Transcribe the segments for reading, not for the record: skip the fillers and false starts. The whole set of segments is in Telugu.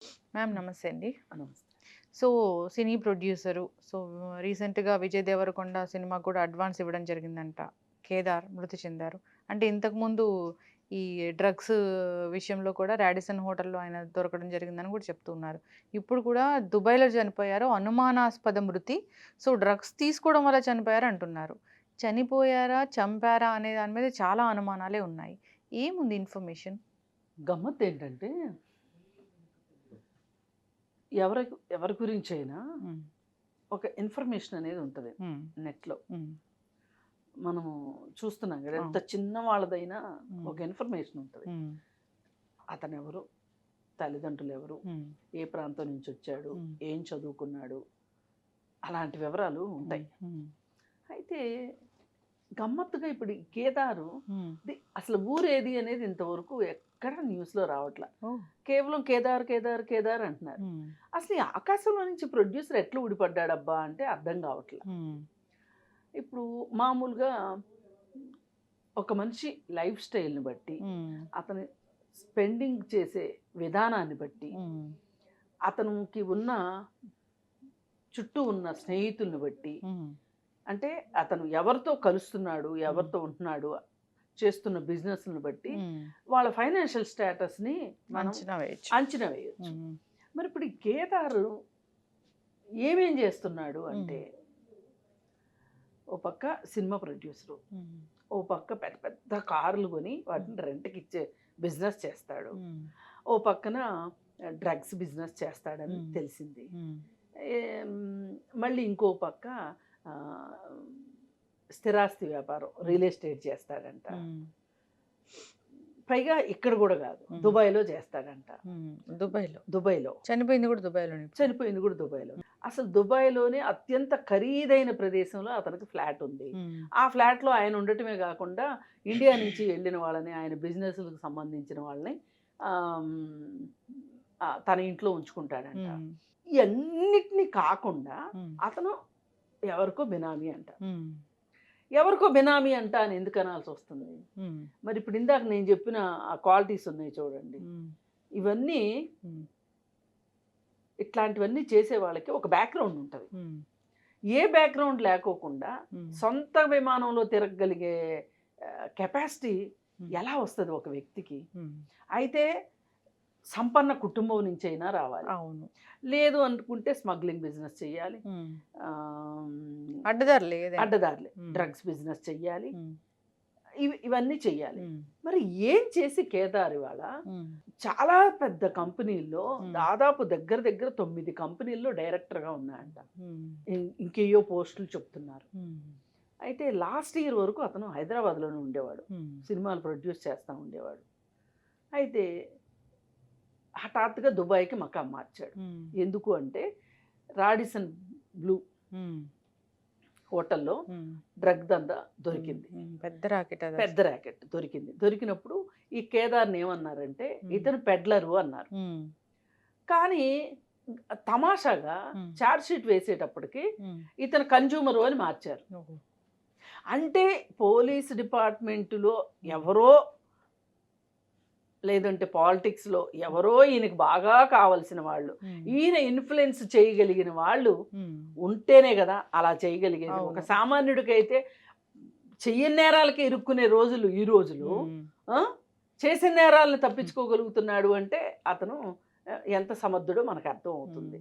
మ్యామ్ నమస్తే అండి. నమస్తే. సో, సినీ ప్రొడ్యూసరు. సో, రీసెంట్‌గా 'విజయ్ దేవరకొండ' సినిమాకు కూడా అడ్వాన్స్ ఇవ్వడం జరిగిందంట. 'కేదార్' మృతి చెందారు. అంటే ఇంతకుముందు ఈ డ్రగ్స్ విషయంలో కూడా 'రాడిసన్' హోటల్‌లో ఆయన దొరకడం జరిగిందని కూడా చెప్తూ ఉన్నారు. ఇప్పుడు కూడా దుబాయ్‌లో చనిపోయారు. అనుమానాస్పద మృతి. సో, డ్రగ్స్ తీసుకోవడం వల్ల చనిపోయారు అంటున్నారు. చనిపోయారా? చంపారా? అనే దాని మీద చాలా అనుమానాలే ఉన్నాయి. ఏముంది ఇన్ఫర్మేషన్? గమ్మత్తేంటంటే, ఎవరి ఎవరి గురించైనా హ్మ్. ఒక ఇన్ఫర్మేషన్ అనేది ఉంటది హ్మ్. నెట్‌లో. హ్మ్. మనము చూస్తున్నాం గదా! ఆ! ఎంత చిన్న వాళ్ళదైనా హ్మ్. ఒక ఇన్ఫర్మేషన్ ఉంటది. హ్మ్. అతనెవరు? తల్లిదండ్రులెవరు? హ్మ్. ఏ ప్రాంతం నుంచొచ్చాడు? హ్మ్. ఏం చదువుకున్నాడు? అలాంటి వివరాలు హ్మ్. ఉంటాయి. హ్మ్. అయితే గమ్మత్తుగా ఇప్పుడు ఈ కేదారు హ్మ్. అసలు ఊరేది అనేది ఇంతవరకు ఎక్కడ న్యూస్‌లో రావట్ల. ఓహ్! కేవలం కేదార్, కేదార్, కేదార్ అంటున్నారు. హ్మ్. అసలు ఈ ఆకాశంలో నుంచి ప్రొడ్యూసర్ ఎట్లా ఊడిపడ్డాడబ్బా అంటే అర్థం కావట్ల. హ్మ్. ఇప్పుడు మామూలుగా ఒక మనిషి లైఫ్ స్టైల్‌ని బట్టి, హ్మ్. అతని స్పెండింగ్ చేసే విధానాన్ని బట్టి, హ్మ్. అతనికి ఉన్న చుట్టూ ఉన్న స్నేహితుల్ని బట్టి, హ్మ్. అంటే అతను ఎవరితో కలుస్తున్నాడు, హ్మ్. ఎవరితో ఉంటున్నాడు, చేస్తున్న బిజినెస్‌లను బట్టి హ్మ్. వాళ్ళ ఫైనాన్షియల్ స్టేటస్‌ని మనం అంచనా వేయొచ్చు. అంచనా వేయొచ్చు. హ్మ్. మరి ఇప్పుడు ఈ కేదారు ఏమేం చేస్తున్నాడు హ్మ్. అంటే, ఓ పక్క సినిమా ప్రొడ్యూసరు, హ్మ్. ఓ పక్క పెద్ద పెద్ద కార్లు కొని హ్మ్. వాటిని రెంట్‌కిచ్చే బిజినెస్ చేస్తాడు. హ్మ్. ఓ పక్కన డ్రగ్స్ బిజినెస్ చేస్తాడని హ్మ్. తెలిసింది. హ్మ్. ఏం, మళ్ళీ ఇంకో పక్క ఆహ్, స్థిరాస్తి వ్యాపారం, హ్మ్. రియల్ ఎస్టేట్ చేస్తాడంట. హ్మ్. పైగా ఇక్కడ గూడా గాదు, హ్మ్. దుబాయ్‌లో చేస్తాడంట. హ్మ్. దుబాయ్‌లో. దుబాయ్‌లో. చనిపోయింది కూడా దుబాయ్‌లోనే ఇప్పుడు. చనిపోయింది గూడా దుబాయ్‌లో. అసలు దుబాయ్‌లోనే అత్యంత ఖరీదైన ప్రదేశంలో అతనికి ఫ్లాట్ ఉంది. హ్మ్. ఆ ఫ్లాట్‌లో ఆయన ఉండటమే గాకుండా ఇండియా నుంచి వెళ్ళిన వాళ్ళని, ఆయన బిజినెస్‌లకు సంబంధించిన వాళ్ళని ఆహ్, హ్మ్, తన ఇంట్లో ఉంచుకుంటాడంట. హ్మ్. ఇయన్నిటిని కాకుండా హ్మ్. అతను ఎవరికో బినామీ అంట. హ్మ్. ఎవరికో బినామీ అంట అని ఎందుకు అనాల్సొస్తుంది? హ్మ్. మరి ఇప్పుడు ఇందాక నేను చెప్పిన ఆ క్వాలిటీస్ ఉన్నాయి చూడండి. హ్మ్. ఇవన్నీ హ్మ్. ఇట్లాంటివన్నీ చేసే వాళ్ళకి ఒక బ్యాక్‌గ్రౌండ్ ఉంటది. హ్మ్. ఏ బ్యాక్‌గ్రౌండ్ లేకోకుండా హ్మ్. సొంత విమానంలో తిరగగలిగే కెపాసిటీ హ్మ్. ఎలా వస్తది ఒక వ్యక్తికి? హ్మ్. అయితే సంపన్న కుటుంబం నుంచైనా రావాలి. అవును. లేదు అనుకుంటే స్మగ్లింగ్ బిజినెస్ చెయ్యాలి. హ్మ్. ఆహ్, అడ్డదారులే ఏదైనా. అడ్డదారులే. హ్మ్. డ్రగ్స్ బిజినెస్ చెయ్యాలి. హ్మ్. ఇవన్నీ చెయ్యాలి. హ్మ్. మరి ఏం చేసి కేదార్ ఇవాళ హ్మ్. చాలా పెద్ద కంపెనీల్లో హ్మ్. దాదాపు దగ్గర దగ్గర 9 కంపెనీల్లో డైరెక్టర్‌గా ఉన్నాడంట. హ్మ్. ఇంకేయో పోస్టులు చెప్తున్నారు. హ్మ్. అయితే లాస్ట్ ఇయర్ వరకు అతను హైదరాబాద్‌లోనే ఉండేవాడు. హ్మ్. సినిమాలు ప్రొడ్యూస్ చేస్తా ఉండేవాడు. అయితే హఠాత్తుగా దుబాయ్‌కి మకాం మార్చాడు. హ్మ్. ఎందుకు అంటే రాడిసన్ బ్లూ హ్మ్. హోటల్‌లో హ్మ్. డ్రగ్ దందా హ్మ్. దొరికింది. హ్మ్. పెద్ద రాకెట్ పెద్ద అదసలు. ర్యాకెట్ దొరికింది. దొరికినప్పుడు ఈ కేదార్‌ని ఏమన్నారంటే హ్మ్. ఇతను పెడ్లరు అన్నారు. హ్మ్. కానీ తమాషాగా హ్మ్. చార్జ్ షీట్ వేసేటప్పటికి హ్మ్. ఇతను కన్జ్యూమరు అని మార్చారు. ఓహో! అంటే పోలీస్ డిపార్ట్‌మెంట్‌లో హ్మ్. ఎవరో, లేదంటే పాలిటిక్స్‌లో ఎవరో ఈయనకి బాగా కావాల్సిన వాళ్ళు, హ్మ్. ఈయన ఇన్‌ఫ్లుయెన్స్ చేయగలిగిన వాళ్ళు హ్మ్. ఉంటేనే గదా అలా చేయగలిగేది. ఒక అవును. సామాన్యుడికైతే చెయ్యని నేరాలకే ఇరుక్కునే రోజులు ఈ రోజులు. హ్మ్. ఆ! చేసిన నేరాలను తప్పించుకోగలుగుతున్నాడు అంటే అతను ఎంత సమర్థుడో మనకర్థం హ్మ్. అవుతుంది.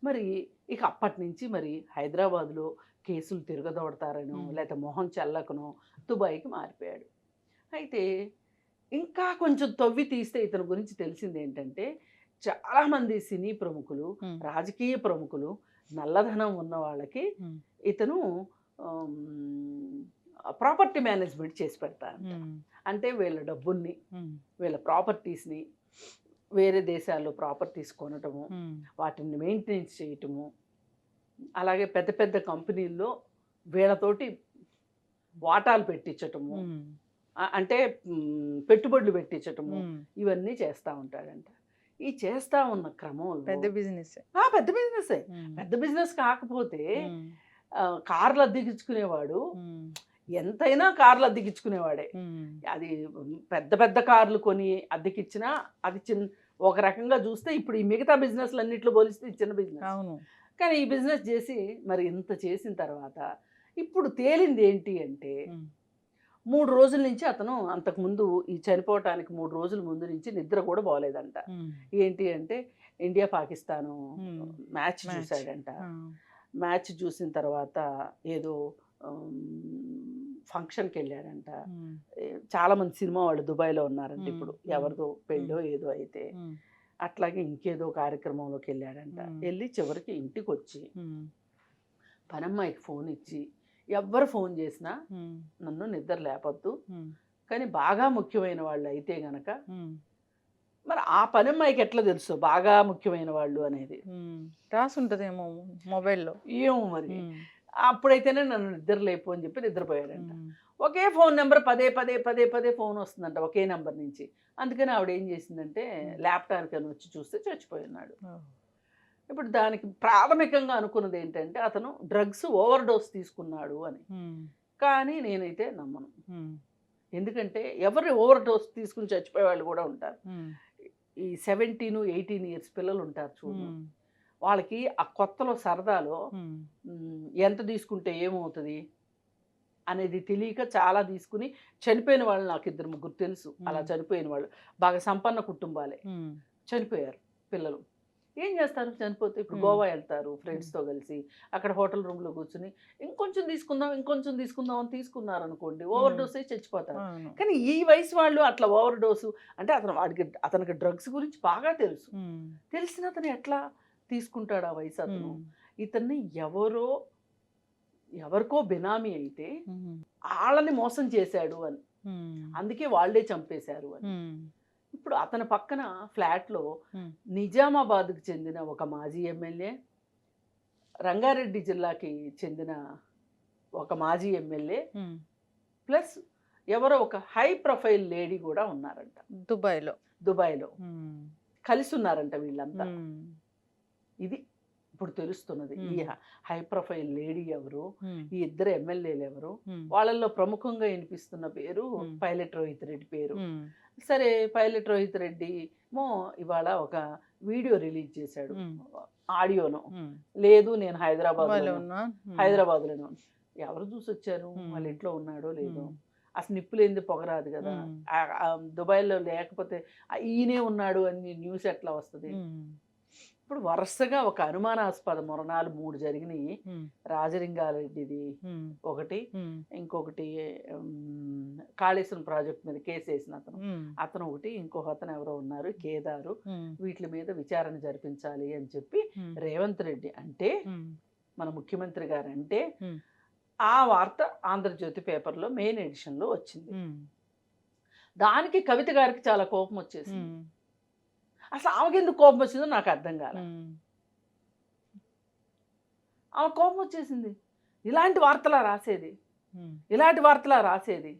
మరి ఇక అప్పటినుంచి మరి హైదరాబాద్‌లో కేసులు తిరగదోడతారనో, హ్మ్. లేతే మొహం చెల్లకనో దుబాయ్‌కి మారిపోయాడు. అయితే ఇంకా కొంచెం తవ్వి తీస్తే ఇతని గురించి తెలిసిందేంటంటే, చాలామంది సినీ ప్రముఖులు, హ్మ్. రాజకీయ ప్రముఖులు, నల్లధనం ఉన్న వాళ్ళకి హ్మ్. ఇతను ఆహ్, హ్మ్, ప్రాపర్టీ మేనేజ్‌మెంట్ చేసి పెడతాడంట. హ్మ్. అంటే వీళ్ళ డబ్బుల్ని, హ్మ్. వీళ్ళ ప్రాపర్టీస్‌ని వేరే దేశాల్లో ప్రాపర్టీస్ కొనటము, హ్మ్. వాటిని మెయింటెనెన్స్ చేయటము, అలాగే పెద్ద పెద్ద కంపెనీల్లో వీళ్ళతోటి వాటాలు పెట్టించటము. హ్మ్. అంటే పెట్టుబడులు పెట్టించటము, హ్మ్. ఇవన్నీ చేస్తా ఉంటాడంట. ఈ చేస్తా ఉన్న క్రమంలో పెద్ద బిజినెస్సే. పెద్ద బిజినెస్సే. హ్మ్. పెద్ద బిజినెస్ కాకపోతే హ్మ్. కార్లు అద్దెకిచ్చుకునేవాడు. హ్మ్. ఎంతైనా కార్లు అద్దెకిచ్చుకునేవాడే. హ్మ్. అది పెద్ద పెద్ద కార్లు కొని అద్దెకిచ్చినా అది ఒక రకంగా చూస్తే ఇప్పుడు ఈ మిగతా బిజినెస్లు అన్నిట్లో పోలిస్తే ఇది చిన్న బిజినెస్. అవును. కానీ ఈ బిజినెస్ చేసి మరి ఇంత చేసిన తర్వాత ఇప్పుడు తేలింది ఏంటి అంటే ఉమ్, 3 రోజుల నుంచి అతను అంతకుముందు ఈ చనిపోవటానికి 3 రోజుల ముందు నుంచి నిద్ర కూడా బాగోలేదంట. ఉమ్, ఏంటి అంటే ఇండియా పాకిస్తాను ఉమ్, మ్యాచ్ మ్యాచ్. చూశాడంట. ఆ, మ్యాచ్ చూసిన తర్వాత ఏదో ఫంక్షన్కి వెళ్ళాడంట. ఉమ్, చాలా మంది సినిమా వాళ్ళు దుబాయ్లో ఉన్నారంట. ఉమ్, ఇప్పుడు ఉమ్, ఎవరిదో పెళ్ళో ఏదో అయితే ఉమ్, అట్లాగే ఇంకేదో కార్యక్రమంలోకి వెళ్ళాడంట. వెళ్ళి చివరికి ఇంటికి వచ్చి ఉమ్, పనమ్మాయికి ఫోన్ ఇచ్చి ఎవ్వరు ఫోన్ చేసినా ఉమ్, నన్ను నిద్ర లేపొద్దు, ఉమ్, కానీ బాగా ముఖ్యమైన వాళ్ళు అయితే గనక ఉమ్, మరి ఆ పనమ్మాయికి ఎట్లా తెలుసు బాగా ముఖ్యమైన వాళ్ళు అనేది? ఉమ్. రాసి ఉంటదేమో మొబైల్లో. ఏమో మరి. ఉమ్, అప్పుడైతేనే నన్ను నిద్ర లేపు అని చెప్పి నిద్రపోయాడంట. ఉమ్, ఒకే ఫోన్ నెంబర్ పదే పదే పదే పదే ఫోన్ వస్తుందంట ఒకే నెంబర్ నుంచి. అందుకని ఆవిడ ఏం చేసిందంటే ల్యాప్టాప్ అని వచ్చి చూస్తే చచ్చిపోయి ఉన్నాడు. ఓ, ఇప్పుడు దానికి ప్రాథమికంగా అనుకున్నది ఏంటంటే అతను డ్రగ్స్ ఓవర్ డోస్ తీసుకున్నాడు అని. ఉమ్, కానీ నేనైతే నమ్మను. ఉమ్, ఎందుకంటే ఎవరు ఓవర్ డోస్ తీసుకుని చచ్చిపోయే వాళ్ళు కూడా ఉంటారు. ఉమ్, ఈ 17, 18 ఇయర్స్ పిల్లలు ఉంటారు చూడు, ఉమ్, వాళ్ళకి ఆ కొత్తలో సరదాలో ఉమ్, ఎంత తీసుకుంటే ఏమవుతుంది అనేది తెలియక చాలా తీసుకుని చనిపోయిన వాళ్ళు నాకు 2, 3 తెలుసు. అలా చనిపోయిన వాళ్ళు బాగా సంపన్న కుటుంబాలే ఉమ్, చనిపోయారు పిల్లలు. ఏం చేస్తారు చనిపోతే? ఇప్పుడు మ్మ్. గోవా వెళ్తారు ఫ్రెండ్స్తో కలిసి, అక్కడ హోటల్ రూమ్లో కూర్చుని ఇంకొంచెం తీసుకుందాం ఇంకొంచెం తీసుకుందాం అని తీసుకున్నారు అనుకోండి, ఓవర్ డోస్ అయి చచ్చిపోతారు. అవును. కానీ ఈ వయసు వాళ్ళు అట్లా ఓవర్ డోసు అంటే అతనికి డ్రగ్స్ గురించి బాగా తెలుసు. ఉమ్, తెలిసిన అతను ఎట్లా తీసుకుంటాడు ఆ వయసు అతను? ఉమ్, ఇతన్ని ఎవరికో బినామీ అయితే ఉమ్, వాళ్ళని మోసం చేశాడు అని, ఉమ్, అందుకే వాళ్ళే చంపేశారు అని. ఉమ్, ఇప్పుడు అతని పక్కన ఫ్లాట్లో ఉమ్, నిజామాబాద్కు చెందిన ఒక మాజీ ఎమ్మెల్యే, రంగారెడ్డి జిల్లాకి చెందిన ఒక మాజీ ఎమ్మెల్యే, ఉమ్. ప్లస్ ఎవరో ఒక హై ప్రొఫైల్ లేడీ కూడా ఉన్నారంట దుబాయ్లో. దుబాయ్లో. ఉమ్, కలిసి ఉన్నారంట వీళ్ళంతా. ఉమ్, ఇది ఇప్పుడు తెలుస్తున్నది. ఈ మ్మ్. హై ప్రొఫైల్ లేడీ ఎవరు, ఉమ్, ఈ 2 ఎమ్మెల్యేలు ఎవరు, ఉమ్, వాళ్ళల్లో ప్రముఖంగా వినిపిస్తున్న పేరు మ్మ్. పైలట్ రోహిత్ రెడ్డి పేరు. ఉమ్, సరే, పైలట్ రోహిత్ రెడ్డి ఇవాళ ఒక వీడియో రిలీజ్ చేశాడు, మ్మ్. ఆడియోను. ఉమ్. లేదు నేను వాళ్ళు హైదరాబాద్లో ఉన్నా. ఉమ్, హైదరాబాద్లోనే ఉన్నాను. ఎవరు చూసి వచ్చారు? మ్మ్. వాళ్ళ ఇంట్లో ఉన్నాడో లేదో. ఉమ్, అసలు నిప్పులేంది పొగరాదు కదా. మ్మ్. దుబాయ్లో లేకపోతే ఈయనే ఉన్నాడు అని న్యూస్ ఎట్లా వస్తుంది? ఉమ్, ఇప్పుడు వరుసగా ఒక అనుమానాస్పద మరణాలు 3 జరిగినాయి. ఉమ్, రాజలింగారెడ్డిది ఉమ్, ఒకటి, ఉమ్, ఇంకొకటి కాళేశ్వరం ప్రాజెక్ట్ మీద కేసు వేసిన ఉమ్, అతను ఒకటి, ఇంకొక అతను ఎవరో ఉన్నారు కేదారు. ఉమ్, వీటి మీద విచారణ జరిపించాలి అని చెప్పి ఉమ్, రేవంత్ రెడ్డి అంటే, ఉమ్, మన ముఖ్యమంత్రి గారు అంటే, ఉమ్, ఆ వార్త ఆంధ్రజ్యోతి పేపర్లో మెయిన్ ఎడిషన్లో వచ్చింది. ఉమ్, దానికి కవిత గారికి చాలా కోపం వచ్చేసింది. ఉమ్, అసలు ఆమెకి ఎందుకు కోపం వచ్చిందో నాకు అర్థం కాల. ఉమ్, ఆమె కోపం వచ్చేసింది. ఇలాంటి వార్తలా రాసేది, ఉమ్, ఇలాంటి వార్తలా రాసేది.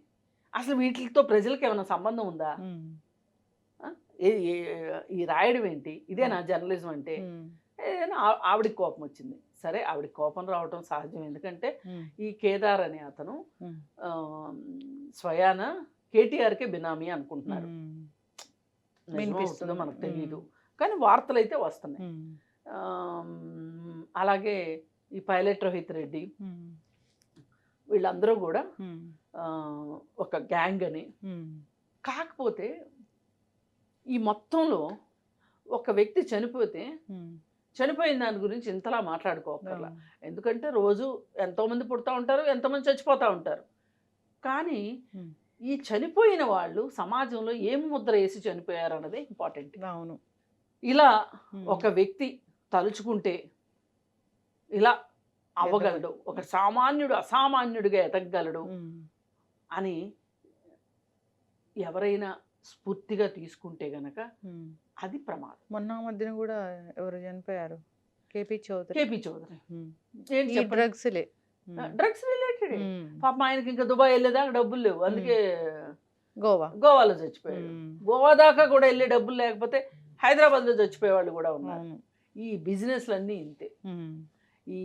అసలు వీటితో ప్రజలకు ఏమైనా సంబంధం ఉందా? ఉమ్, ఆ? ఈ రాయడం ఏంటి? ఇదే నా జర్నలిజం అంటే? ఉమ్, ఏదైనా ఆవిడకి కోపం వచ్చింది. సరే, ఆవిడకి కోపం రావటం సహజం. ఎందుకంటే ఉమ్, ఈ కేదార్ అనే అతను ఉమ్, ఆ, స్వయాన కేటీఆర్కే బినామీ అనుకుంటున్నారు. ఉమ్, నిజమో వినిపిస్తుంది. అవుతుందో మనకు తెలియదు, ఉమ్, కానీ వార్తలు అయితే వస్తున్నాయి. ఉమ్, అలాగే ఈ పైలట్ రోహిత్ రెడ్డి ఉమ్, వీళ్ళందరూ కూడా ఉమ్, ఆ, ఒక గ్యాంగ్ అని. ఉమ్, కాకపోతే ఈ మొత్తంలో ఒక వ్యక్తి చనిపోతే ఉమ్, చనిపోయిన దాని గురించి ఇంతలా మాట్లాడుకోకర్లా. అవును. ఎందుకంటే రోజు ఎంతోమంది పుడతా ఉంటారు, ఎంతోమంది చచ్చిపోతూ ఉంటారు. కానీ ఉమ్, ఈ చనిపోయిన వాళ్ళు సమాజంలో ఏం ముద్ర వేసి చనిపోయారు అన్నదే ఇంపార్టెంట్. అవును. ఇలా ఉమ్, ఒక వ్యక్తి తలుచుకుంటే ఇలా అవ్వగలడు, ఒక సామాన్యుడు అసామాన్యుడిగా ఎదగగలడు ఉమ్, అని ఎవరైనా స్ఫూర్తిగా తీసుకుంటే గనక ఉమ్. అది ప్రమాదం. మొన్న మధ్యన కూడా ఎవరు చనిపోయారు? కేపీ చౌదరి. కేపీ చౌదరి ఉమ్. ఏంటి ఈ చెప్పండి? డ్రగ్స్లే. Drugs related. ఉమ్, పాపం ఆయనకి ఇంకా దుబాయ్ వెళ్ళేదాకా డబ్బులు లేవు, అందుకే గోవా. గోవాలో చచ్చిపోయాడు. ఉమ్, గోవా దాకా కూడా వెళ్ళే డబ్బులు లేకపోతే హైదరాబాద్లో చచ్చిపోయే వాళ్ళు కూడా ఉన్నారు. అవును. ఈ బిజినెస్లు అన్నీ ఇంతే. ఉమ్, ఈ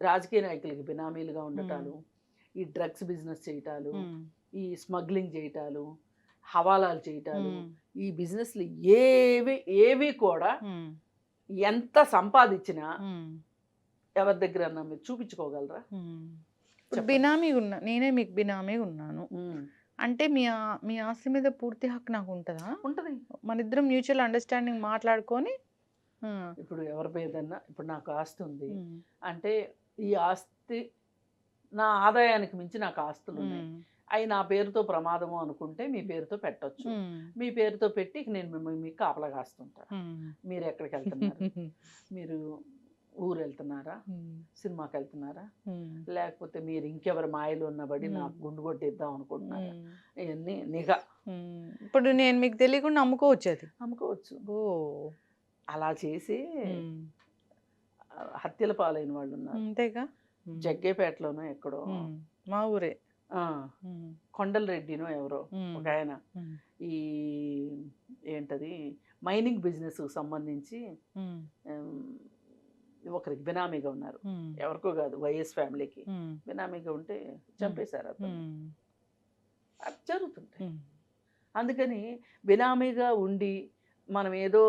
రాజకీయ నాయకులకి బినామీలుగా ఉండటాలు, ఈ డ్రగ్స్ బిజినెస్ చేయటాలు, ఉమ్, ఈ స్మగ్లింగ్ చేయటాలు, హవాలాలు చేయటాలు, ఉమ్, ఈ బిజినెస్లు ఏవి కూడా ఎంత సంపాదించినా ఎవరి దగ్గర అన్నా మీరు చూపించుకోగలరా? ఇప్పుడు చెప్పండి. బినామీ ఉన్నా, నేనే మీకు బినామీ ఉన్నాను అంటే మీ ఆస్తి మీద పూర్తి హక్కు నాకు ఉంటుందా? ఉంటుంది. మన ఇద్దరం మ్యూచువల్ అండర్స్టాండింగ్ మాట్లాడుకొని ఇప్పుడు ఎవరి మీదన్నా, ఇప్పుడు నాకు ఆస్తి ఉంది అంటే ఈ ఆస్తి నా ఆదాయానికి మించి నాకు ఆస్తులు ఉన్నాయి, అవి నా పేరుతో ప్రమాదము అనుకుంటే మీ పేరుతో పెట్టొచ్చు. మీ పేరుతో పెట్టి ఇక నేను మీకు కాపలా కాస్తుంటాను. మీరు ఎక్కడికి వెళ్తున్నారు? మీరు ఊరు వెళ్తున్నారా? సినిమాకి వెళ్తున్నారా? లేకపోతే మీరు ఇంకెవరి మాయలో ఉన్నబడి నాకు గుండు కొట్టిద్దాం అనుకుంటున్నారా? ఇవన్నీ నిఘా. ఇప్పుడు నేను మీకు తెలియకుండా అమ్ముకోవచ్చు, అది అమ్ముకోవచ్చు. ఓ అలా చేసి హత్యల పాలైన వాళ్ళు ఉన్నారు. అంతేగా. జగ్గేపేటలోనో ఎక్కడో, మా ఊరే, కొండల రెడ్డినో ఎవరో ఒక ఆయన ఈ ఏంటది మైనింగ్ బిజినెస్ సంబంధించి ఒకరికి బినామీగా ఉన్నారు. ఎవరికో కాదు, వైఎస్ ఫ్యామిలీకి బినామీగా ఉంటే చంపేశారు. అది జరుగుతుంటాయి. అందుకని బినామీగా ఉండి మనం ఏదో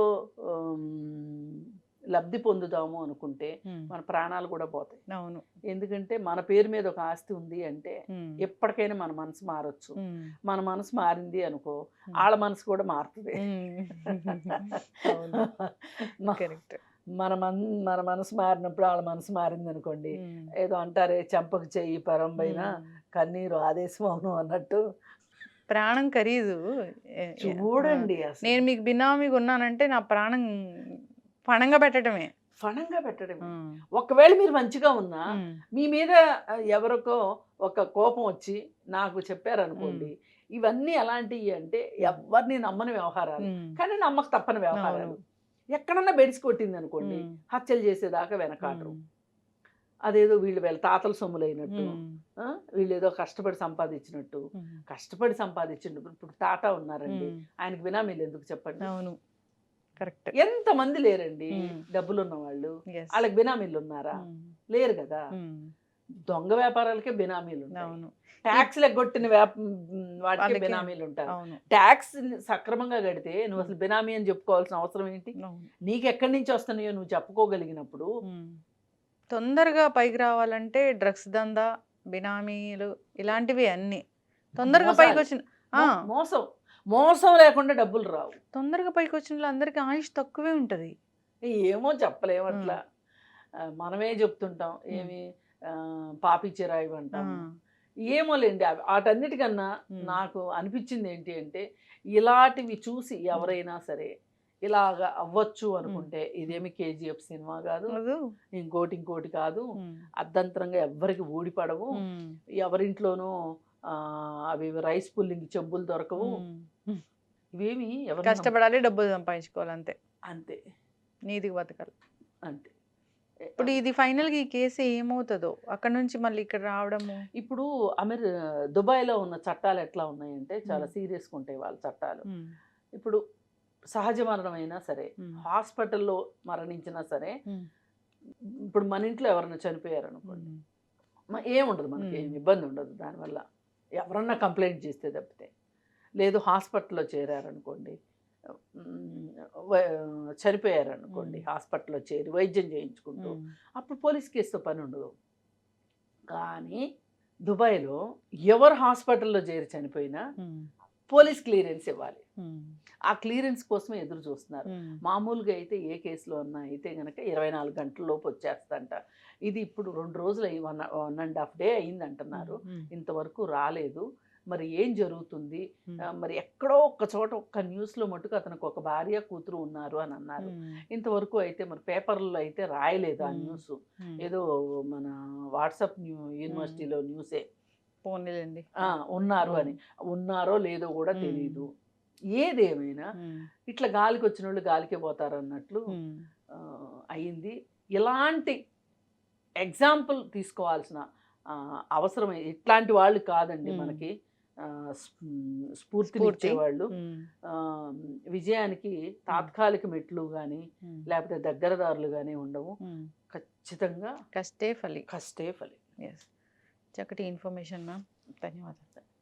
లబ్ధి పొందుదాము అనుకుంటే మన ప్రాణాలు కూడా పోతాయి. అవును. ఎందుకంటే మన పేరు మీద ఒక ఆస్తి ఉంది అంటే ఎప్పటికైనా మన మనసు మారచ్చు. మన మనసు మారింది అనుకో, వాళ్ళ మనసు కూడా మారుతుంది. మన మనసు మారినప్పుడు వాళ్ళ మనసు మారింది అనుకోండి, ఏదో అంటారే చెంపకు చెయ్యి పరంపైన కన్నీరు ఆదేశం అవును అన్నట్టు ప్రాణం ఖరీదు. చూడండి, నేను మీకు బినామీగా ఉన్నానంటే నా ప్రాణం ఫణంగా పెట్టడమే. ఒకవేళ మీరు మంచిగా ఉన్నా మీ మీద ఎవరికో ఒక కోపం వచ్చి నాకు చెప్పారనుకోండి, ఇవన్నీ ఎలాంటివి అంటే ఎవరిని నమ్మని వ్యవహారాలు, కానీ నమ్మక తప్పని వ్యవహారాలు. ఎక్కడన్నా బెడిసి కొట్టింది అనుకోండి, హత్యలు చేసేదాకా వెనకాడరు. అదేదో వీళ్ళ తాతల సొమ్ములైనట్టు, వీళ్ళు ఏదో కష్టపడి సంపాదించినట్టు. ఇప్పుడు టాటా ఉన్నారండి, ఆయనకు బినామీలు ఎందుకు చెప్పండి? అవును, కరెక్ట్. ఎంతమంది లేరండి డబ్బులు ఉన్న వాళ్ళు, వాళ్ళకి బినామీలు ఉన్నారా? లేరు కదా. దొంగ వ్యాపారాలకే బినామీలు ఉంటాయి. ట్యాక్స్ ఎగ్గొట్టిన వాటికి బినామీలు ఉంటారు. ట్యాక్స్ సక్రమంగా కడితే నువ్వు అసలు బినామీ అని చెప్పుకోవాల్సిన అవసరం ఏంటి? నీకు ఎక్కడి నుంచి వస్తున్నాయో నువ్వు చెప్పుకోగలిగినప్పుడు తొందరగా పైకి రావాలంటే డ్రగ్స్ దందా, బినామీలు, ఇలాంటివి అన్ని తొందరగా పైకి వచ్చిన మోసం లేకుండా డబ్బులు రావు. తొందరగా పైకి వచ్చిన అందరికి ఆయుష్ తక్కువే ఉంటది. ఏమో చెప్పలేము, అట్లా మనమే చెప్తుంటాం. ఏమి పాపిచ్చిరాయి అంటాం, ఏమోలేండి. వాటన్నిటికన్నా నాకు అనిపించింది ఏంటి అంటే, ఇలాంటివి చూసి ఎవరైనా సరే ఇలాగా అవ్వచ్చు అనుకుంటే, ఇదేమి కేజీఎఫ్ సినిమా కాదు, ఇంకోటి కాదు. అర్ధంతరంగా ఎవ్వరికి ఊడిపడవు, ఎవరింట్లోనూ అవి రైస్ పుల్లింగ్ చెంబులు దొరకవు. ఇవేమి ఎవరు కష్టపడాలి, డబ్బులు సంపాదించుకోవాలి, అంతే అంతే, నీతికి బతకాలి అంతే. ఇప్పుడు ఇది ఫైనల్గా ఈ కేసు ఏమవుతుందో, అక్కడ నుంచి మళ్ళీ ఇక్కడ రావడము. ఇప్పుడు దుబాయ్లో ఉన్న చట్టాలు ఎట్లా ఉన్నాయంటే చాలా సీరియస్గా ఉంటాయి వాళ్ళ చట్టాలు. ఇప్పుడు సహజ మరణం అయినా సరే, హాస్పిటల్లో మరణించినా సరే, ఇప్పుడు మన ఇంట్లో ఎవరైనా చనిపోయారు అనుకోండి, ఏముండదు, మనకి ఏమి ఇబ్బంది ఉండదు దానివల్ల. ఎవరన్నా కంప్లైంట్ చేస్తే తప్పితే. లేదు హాస్పిటల్లో చేరారనుకోండి, చనిపోయారనుకోండి, హాస్పిటల్లో చేరి వైద్యం చేయించుకుంటూ, అప్పుడు పోలీస్ కేసుతో పని ఉండదు. కానీ దుబాయ్లో ఎవరు హాస్పిటల్లో చేరి చనిపోయినా పోలీస్ క్లియరెన్స్ ఇవ్వాలి. ఆ క్లియరెన్స్ కోసమే ఎదురు చూస్తున్నారు. మామూలుగా అయితే ఏ కేసులో అన్నా అయితే కనుక 24 గంటల లోపు వచ్చేస్తంట. ఇది ఇప్పుడు 2 రోజులు 1.5 డే అయింది అంటున్నారు, ఇంతవరకు రాలేదు. మరి ఏం జరుగుతుంది? మరి ఎక్కడో ఒక్క చోట ఒక్క న్యూస్లో మటుకు అతనికి ఒక భార్య కూతురు ఉన్నారు అని అన్నారు. ఇంతవరకు అయితే మరి పేపర్లో అయితే రాయలేదు ఆ న్యూస్, ఏదో మన వాట్సాప్ యూనివర్సిటీలో న్యూసే ఉన్నారు అని. ఉన్నారో లేదో కూడా తెలియదు. ఏదేమైనా ఇట్లా గాలికి వచ్చిన వాళ్ళు గాలికే పోతారు అన్నట్లు అయింది. ఇలాంటి ఎగ్జాంపుల్ తీసుకోవాల్సిన అవసరం ఇట్లాంటి వాళ్ళు కాదండి మనకి స్ఫూర్తినిచ్చేవాళ్ళు. విజయానికి తాత్కాలిక మెట్లు కానీ లేకపోతే దగ్గరదారులు కానీ ఉండవు. ఖచ్చితంగా కష్టే ఫలి. చక్కటి ఇన్ఫర్మేషన్ మ్యామ్, ధన్యవాదాలు.